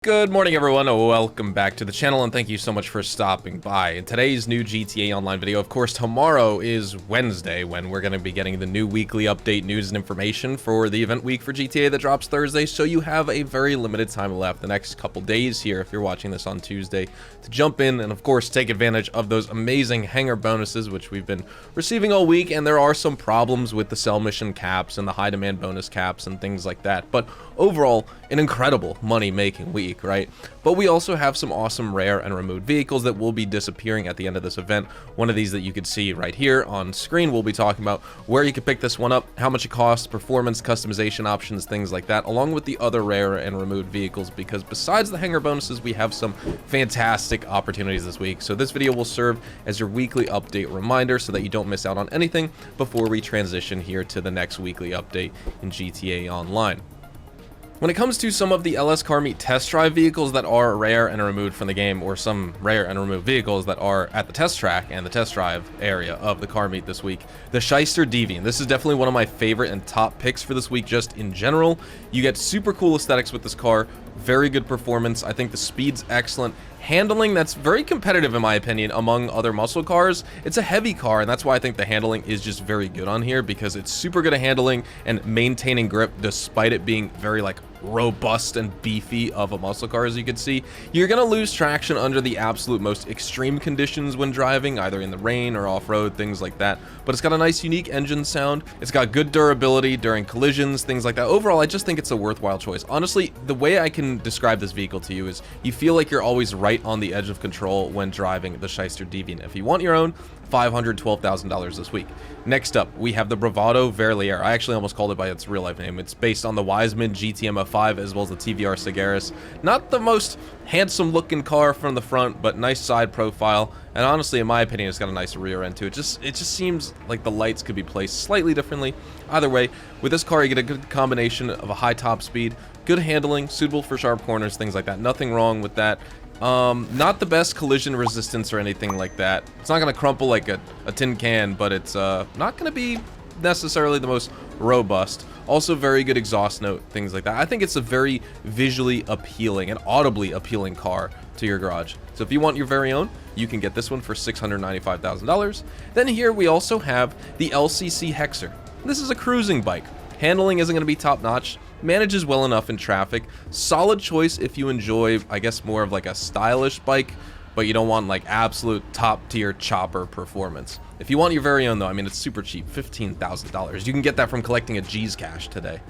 Good morning everyone, welcome back to the channel and thank you so much for stopping by. In today's new GTA Online video, of course tomorrow is Wednesday when we're going to be getting the new weekly update news and information for the event week for GTA that drops Thursday, so you have a very limited time left the next couple days here if you're watching this on Tuesday to jump in and of course take advantage of those amazing Hangar bonuses which we've been receiving all week. And there are some problems with the sell mission caps and the high demand bonus caps and things like that, but overall an incredible money making week, right? But we also have some awesome rare and removed vehicles that will be disappearing at the end of this event. One of these that you can see right here on screen, we'll be talking about where you can pick this one up, how much it costs, performance, customization options, things like that, along with the other rare and removed vehicles, because besides the Hangar bonuses, we have some fantastic opportunities this week. So this video will serve as your weekly update reminder so that you don't miss out on anything before we transition here to the next weekly update in GTA Online. When it comes to some of the LS Car Meet test drive vehicles that are rare and removed from the game, or some rare and removed vehicles that are at the test track and the test drive area of the car meet this week, the Shyster Deviant. This is definitely one of my favorite and top picks for this week just in general. You get super cool aesthetics with this car, very good performance. I think the speed's excellent. Handling that's very competitive in my opinion among other muscle cars. It's a heavy car and that's why I think the handling is just very good on here, because it's super good at handling and maintaining grip despite it being very like robust and beefy of a muscle car. As you can see, you're gonna lose traction under the absolute most extreme conditions when driving, either in the rain or off-road, things like that, but it's got a nice unique engine sound. It's got good durability during collisions, things like that. Overall, I just think it's a worthwhile choice. Honestly, the way I can describe this vehicle to you is you feel like you're always right on the edge of control when driving the Shyster Deviant. If you want your own, $512,000 this week. Next up, we have the Bravado Verlier. I actually almost called it by its real life name. It's based on the Wiseman GTMF5 as well as the TVR Sagaris. Not the most handsome looking car from the front, but nice side profile. And honestly, in my opinion, it's got a nice rear end too. It just seems like the lights could be placed slightly differently. Either way, with this car, you get a good combination of a high top speed, good handling, suitable for sharp corners, things like that. Nothing wrong with that. Not the best collision resistance or anything like that. It's not going to crumple like a tin can, but it's not going to be necessarily the most robust. Also very good exhaust note, things like that. I think it's a very visually appealing and audibly appealing car to your garage. So if you want your very own, you can get this one for $695,000. Then here we also have the LCC Hexer. This is a cruising bike. Handling isn't going to be top notch. Manages well enough in traffic. Solid choice if you enjoy, I guess, more of like a stylish bike, but you don't want like absolute top tier chopper performance. If you want your very own though, I mean, it's super cheap, $15,000. You can get that from collecting a G's Cash today.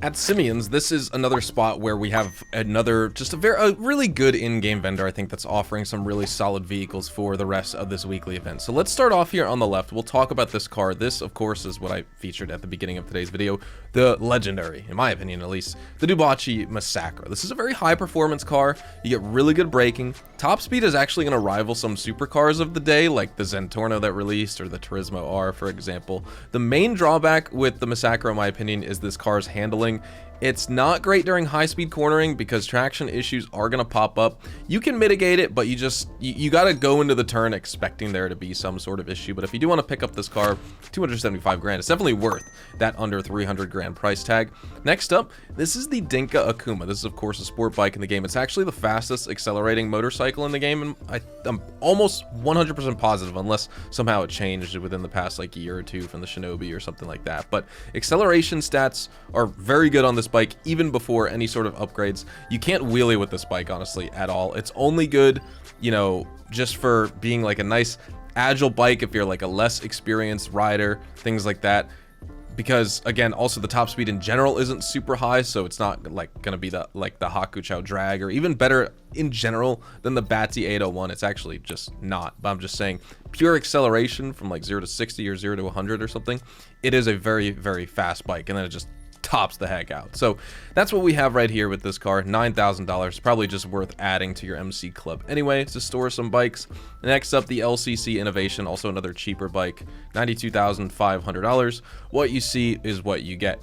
At Simeon's, this is another spot where we have another, just a really good in-game vendor, I think, that's offering some really solid vehicles for the rest of this weekly event. So let's start off here on the left. We'll talk about this car. This, of course, is what I featured at the beginning of today's video, the legendary, in my opinion at least, the Dubachi Massacre. This is a very high-performance car. You get really good braking. Top speed is actually going to rival some supercars of the day, like the Zentorno that released, or the Turismo R, for example. The main drawback with the Massacre, in my opinion, is this car's handling. It's not great during high-speed cornering because traction issues are going to pop up. You can mitigate it, but you got to go into the turn expecting there to be some sort of issue. But if you do want to pick up this car, 275 grand, it's definitely worth that under 300 grand price tag. Next up, this is the Dinka Akuma. This is, of course, a sport bike in the game. It's actually the fastest accelerating motorcycle in the game, and I'm almost 100% positive, unless somehow it changed within the past like year or two from the Shinobi or something like that. But acceleration stats are very good on this bike even before any sort of upgrades. You can't wheelie with this bike honestly at all. It's only good, you know, just for being like a nice agile bike if you're like a less experienced rider, things like that. Because again, also the top speed in general isn't super high, so it's not like gonna be the Hakuchou drag, or even better in general than the Batty 801. It's actually just not, but I'm just saying pure acceleration from like 0 to 60 or 0 to 100 or something, it is a very, very fast bike, and then it just tops the heck out. So that's what we have right here with this car. $9,000, probably just worth adding to your MC club anyway to store some bikes. Next up, the LCC Innovation, also another cheaper bike, $92,500. What you see is what you get.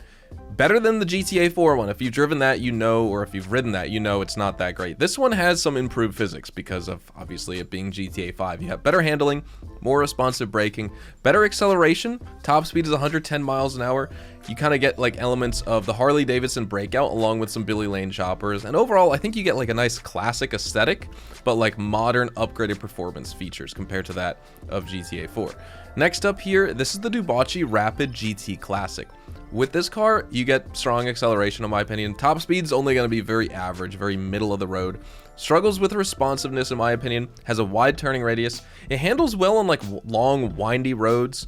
Better than the GTA 4 one. If you've driven that, you know, or if you've ridden that, you know it's not that great. This one has some improved physics because of, obviously, it being GTA 5. You have better handling, more responsive braking, better acceleration. Top speed is 110 miles an hour. You kind of get, like, elements of the Harley-Davidson Breakout along with some Billy Lane choppers. And overall, I think you get, like, a nice classic aesthetic, but, like, modern upgraded performance features compared to that of GTA 4. Next up here, this is the Dubachi Rapid GT Classic. With this car, you get strong acceleration, in my opinion. Top speed's only going to be very average, very middle of the road. Struggles with responsiveness, in my opinion. Has a wide turning radius. It handles well on like long, windy roads.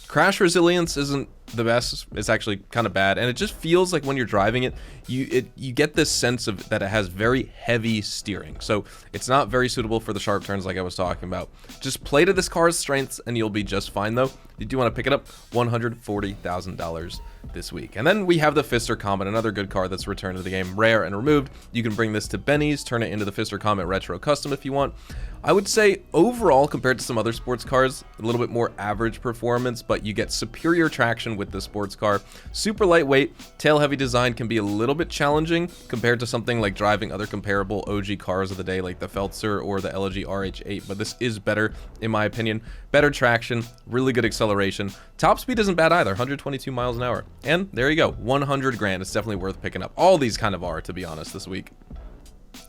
Crash resilience isn't the best. It's actually kind of bad, and it just feels like when you're driving it, you get this sense of that it has very heavy steering. So it's not very suitable for the sharp turns like I was talking about. Just play to this car's strengths and you'll be just fine though. You do want to pick it up, $140,000 this week. And then we have the Pfister Comet, another good car that's returned to the game, rare and removed. You can bring this to Benny's, turn it into the Pfister Comet Retro Custom if you want. I would say overall, compared to some other sports cars, a little bit more average performance, but you get superior traction with this sports car. Super lightweight, tail heavy design can be a little bit challenging compared to something like driving other comparable OG cars of the day like the Feltzer or the LG RH8, but this is better in my opinion. Better traction, really good acceleration. Top speed isn't bad either, 122 miles an hour. And there you go, 100 grand. It's definitely worth picking up. All these kind of are, to be honest, this week.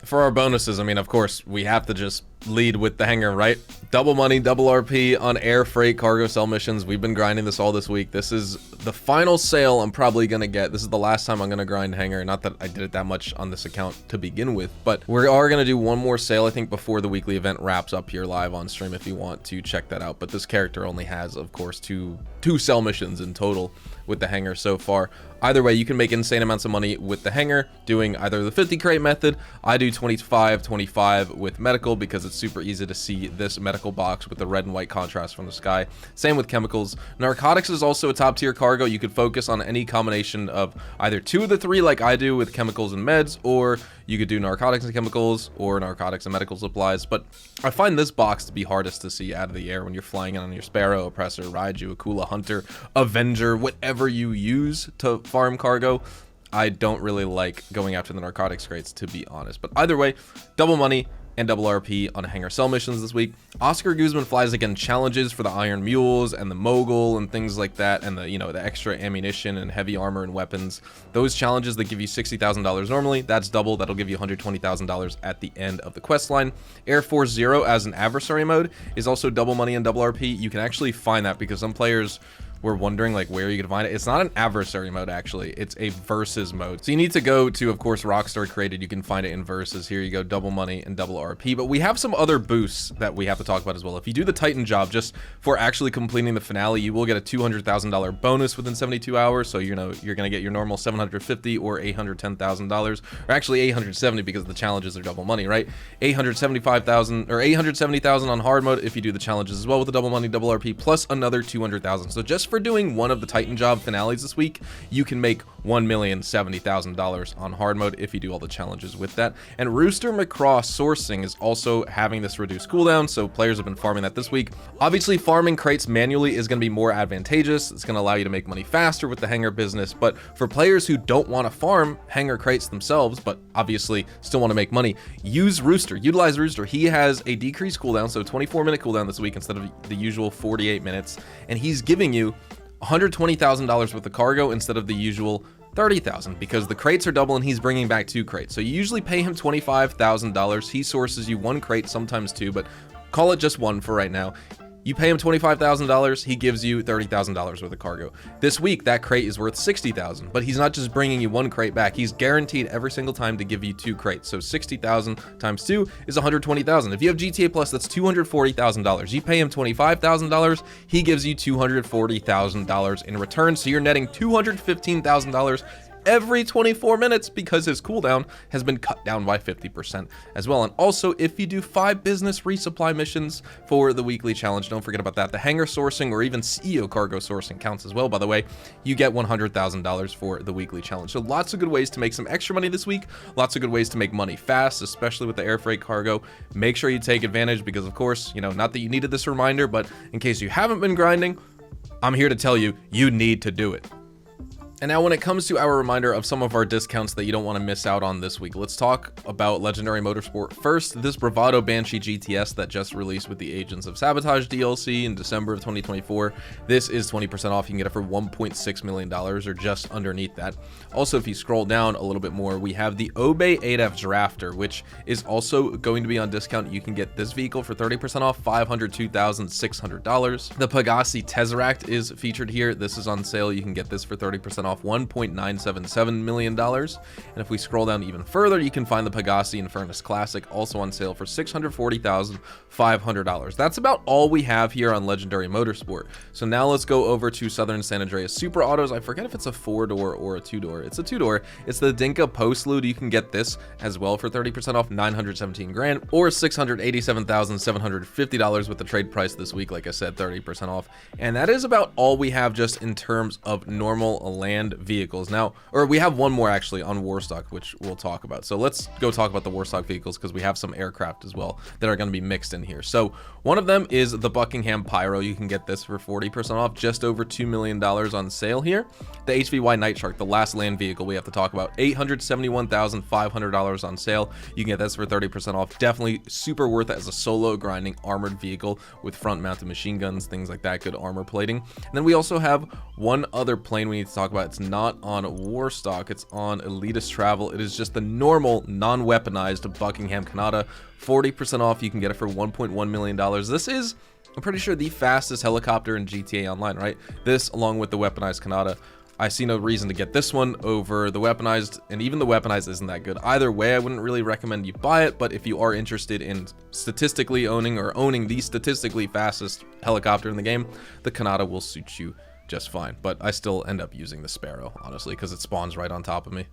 For our bonuses, I mean, of course, we have to just lead with the Hangar, right? Double money, double RP on air freight cargo sell missions. We've been grinding this all this week. This is the final sale I'm probably going to get. This is the last time I'm going to grind Hangar. Not that I did it that much on this account to begin with, but we are going to do one more sale, I think, before the weekly event wraps up here live on stream if you want to check that out. But this character only has, of course, two sell missions in total with the Hangar so far. Either way, you can make insane amounts of money with the Hangar doing either the 50 crate method. I do 25 with medical because it's super easy to see this medical box with the red and white contrast from the sky. Same with chemicals. Narcotics is also a top tier cargo. You could focus on any combination of either two of the three like I do with chemicals and meds, or you could do narcotics and chemicals or narcotics and medical supplies. But I find this box to be hardest to see out of the air when you're flying in on your Sparrow, Oppressor, Raiju, Akula, Hunter, Avenger, whatever you use to farm cargo. I don't really like going after the narcotics crates, to be honest. But either way, double money and double RP on Hangar sell missions this week. Oscar Guzman flies again challenges for the Iron Mules and the Mogul and things like that, and the, you know, the extra ammunition and heavy armor and weapons. Those challenges that give you $60,000 normally, that's double. That'll give you $120,000 at the end of the quest line. Air Force Zero as an adversary mode is also double money and double RP. You can actually find that because some players were wondering like where you could find it. It's not an adversary mode, actually. It's a versus mode. So you need to go to, of course, Rockstar created. You can find it in versus. Here you go, double money and double RP. But we have some other boosts that we have to talk about as well. If you do the Titan job just for actually completing the finale, you will get a $200,000 bonus within 72 hours. So, you know, you're going to get your normal $750 or $810,000, or actually 870 because the challenges are double money, right? 875,000 or 870,000 on hard mode if you do the challenges as well with the double money, double RP, plus another 200,000. So just for doing one of the Titan job finales this week, you can make $1,070,000 on hard mode if you do all the challenges with that. And Rooster McCraw sourcing is also having this reduced cooldown, so players have been farming that this week. Obviously, farming crates manually is going to be more advantageous. It's going to allow you to make money faster with the Hangar business, but for players who don't want to farm Hangar crates themselves, but obviously still want to make money, use Rooster. Utilize Rooster. He has a decreased cooldown, so 24-minute cooldown this week instead of the usual 48 minutes, and he's giving you $120,000 worth of cargo instead of the usual $30,000 because the crates are double and he's bringing back 2 crates. So you usually pay him $25,000. He sources you 1 crate, sometimes 2, but call it just 1 for right now. You pay him $25,000, he gives you $30,000 worth of cargo. This week, that crate is worth $60,000, but he's not just bringing you 1 crate back. He's guaranteed every single time to give you 2 crates. So $60,000 times 2 is $120,000. If you have GTA Plus, that's $240,000. You pay him $25,000, he gives you $240,000 in return. So you're netting $215,000 every 24 minutes because his cooldown has been cut down by 50% as well. And also, if you do 5 business resupply missions for the weekly challenge, don't forget about that. The Hangar sourcing or even CEO cargo sourcing counts as well, by the way. You get $100,000 for the weekly challenge. So lots of good ways to make some extra money this week. Lots of good ways to make money fast, especially with the air freight cargo. Make sure you take advantage because, of course, you know, not that you needed this reminder, but in case you haven't been grinding, I'm here to tell you, you need to do it. And now when it comes to our reminder of some of our discounts that you don't want to miss out on this week, let's talk about Legendary Motorsport. First, this Bravado Banshee GTS that just released with the Agents of Sabotage DLC in December of 2024. This is 20% off. You can get it for $1.6 million or just underneath that. Also, if you scroll down a little bit more, we have the Obey 8F Drafter, which is also going to be on discount. You can get this vehicle for 30% off, $502,600. The Pegassi Tesseract is featured here. This is on sale. You can get this for 30% off, $1.977 million. And if we scroll down even further, you can find the Pegassi Infernus Classic also on sale for $640,500. That's about all we have here on Legendary Motorsport. So now let's go over to Southern San Andreas Super Autos. I forget if it's a 4-door or a 2-door. It's a 2-door. It's the Dinka Postlude. You can get this as well for 30% off, $917,000 or $687,750 with the trade price this week. Like I said, 30% off. And that is about all we have just in terms of normal land vehicles. Now, or we have one more actually on Warstock, which we'll talk about. So let's go talk about the Warstock vehicles because we have some aircraft as well that are going to be mixed in here. So one of them is the Buckingham Pyro. You can get this for 40% off, just over $2 million on sale here. The HVY Night Shark, the last land vehicle we have to talk about, $871,500 on sale. You can get this for 30% off. Definitely super worth it as a solo grinding armored vehicle with front mounted machine guns, things like that, good armor plating. And then we also have one other plane we need to talk about. It's not on Warstock, it's on Elitist Travel. It is just the normal non-weaponized Buckingham Canada, 40% off. You can get it for $1.1 million. This is, I'm pretty sure, the fastest helicopter in GTA Online, right? This along with the weaponized Canada. I see no reason to get this one over the weaponized, and even the weaponized isn't that good. Either way, I wouldn't really recommend you buy it, but if you are interested in statistically owning or owning the statistically fastest helicopter in the game, the Canada will suit you just fine. But I still end up using the Sparrow, honestly, because it spawns right on top of me.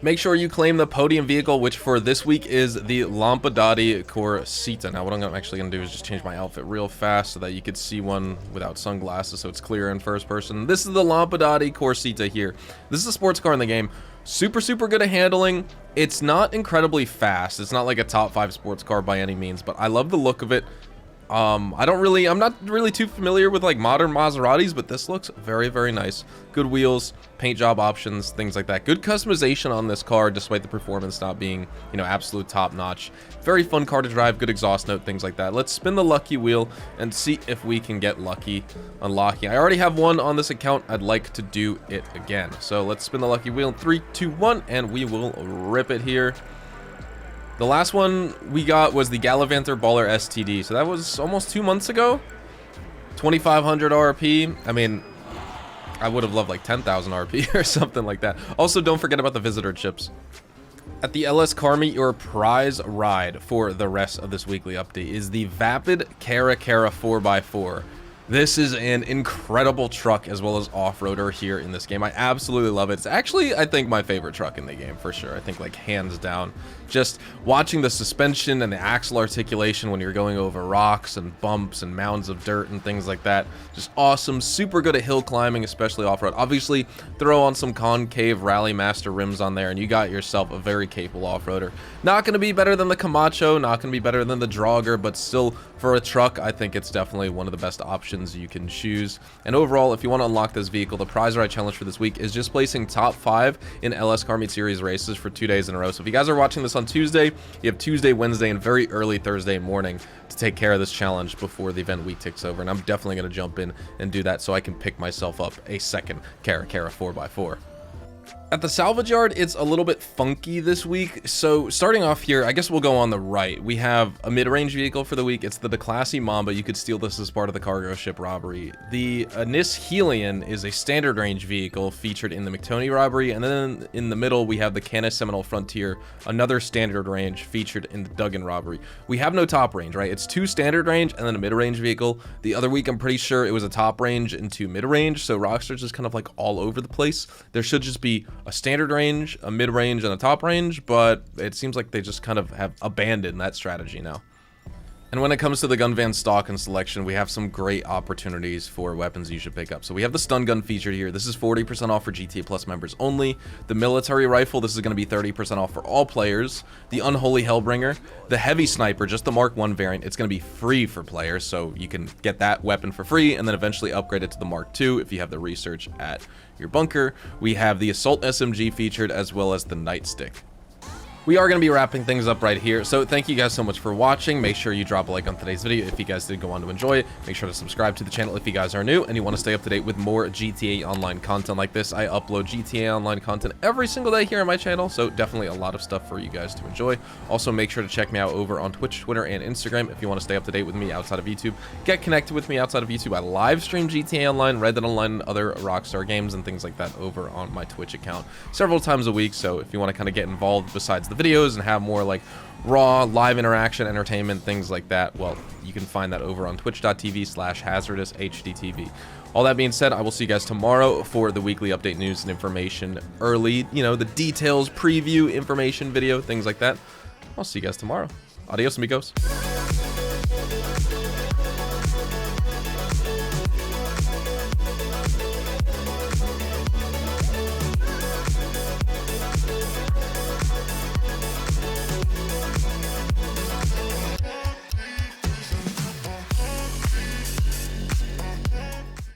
Make sure you claim the podium vehicle, which for this week is the Lampadati Corsita. Now, what I'm actually going to do is just change my outfit real fast so that you could see one without sunglasses, so it's clear in first person. This is the Lampadati Corsita here. This is a sports car in the game. Super good at handling. It's not incredibly fast. It's not like a top 5 sports car by any means, but I love the look of it. I'm not really too familiar with like modern Maseratis, but this looks very nice. Good wheels, paint job options, things like that. Good customization on this car, despite the performance not being, you know, absolute top notch. Very fun car to drive, good exhaust note, things like that. Let's spin the lucky wheel and see if we can get lucky unlocking. I already have one on this account. I'd like to do it again. So let's spin the lucky wheel in 3, 2, 1, and we will rip it here. The last one we got was the Gallivanter Baller STD. So that was almost 2 months ago. 2,500 RP. I mean, I would have loved like 10,000 RP or something like that. Also, don't forget about the visitor chips. At the LS Car Meet, your prize ride for the rest of this weekly update is the Vapid Cara 4x4. This is an incredible truck as well as off-roader here in this game. I absolutely love it. It's actually, I think, my favorite truck in the game for sure. I think, like, hands down. Just watching the suspension and the axle articulation when you're going over rocks and bumps and mounds of dirt and things like that. Just awesome. Super good at hill climbing, especially off-road. Obviously, throw on some concave Rally Master rims on there and you got yourself a very capable off-roader. Not going to be better than the Camacho, not going to be better than the Draugr, but still, for a truck, I think it's definitely one of the best options you can choose. And overall, if you want to unlock this vehicle, the prize ride challenge for this week is just placing top 5 in LS Car Meet Series races for 2 days in a row. So if you guys are watching this on Tuesday, you have Tuesday, Wednesday, and very early Thursday morning to take care of this challenge before the event week ticks over. And I'm definitely going to jump in and do that so I can pick myself up a second Cara 4x4. At the salvage yard, it's a little bit funky this week. So starting off here, I guess we'll go on the right. We have a mid-range vehicle for the week. It's the Declassy Mamba. You could steal this as part of the cargo ship robbery. The Nis Helion is a standard range vehicle featured in the McToney robbery. And then in the middle, we have the Canis Seminole Frontier, another standard range featured in the Duggan robbery. We have no top range, right? It's 2 standard range and then a mid-range vehicle. The other week, I'm pretty sure it was a top range and 2 mid-range. So Rockstar's just kind of like all over the place. There should just be a standard range, a mid-range, and a top range, but it seems like they just kind of have abandoned that strategy now. And when it comes to the gun van stock and selection, we have some great opportunities for weapons you should pick up. So we have the stun gun featured here. This is 40% off for GTA Plus members only. The military rifle, this is going to be 30% off for all players. The unholy Hellbringer, the heavy sniper, just the Mark 1 variant, it's going to be free for players, so you can get that weapon for free and then eventually upgrade it to the Mark 2 if you have the research at your bunker. We have the assault SMG featured, as well as the nightstick. We are going to be wrapping things up right here, so thank you guys so much for watching. Make sure you drop a like on today's video if you guys did go on to enjoy it. Make sure to subscribe to the channel if you guys are new and you want to stay up to date with more GTA Online content like this. I upload GTA Online content every single day here on my channel, so definitely a lot of stuff for you guys to enjoy. Also, make sure to check me out over on Twitch, Twitter, and Instagram if you want to stay up to date with me outside of YouTube. Get connected with me outside of YouTube. I live stream GTA Online, Red Dead Online, and other Rockstar games and things like that over on my Twitch account several times a week, so if you want to kind of get involved besides the videos and have more like raw live interaction, entertainment, things like that, well, you can find that over on twitch.tv/hazardoushdtv. All that being said, I will see you guys tomorrow for the weekly update news and information early, you know, the details, preview, information video, things like that. I'll see you guys tomorrow. Adios, amigos.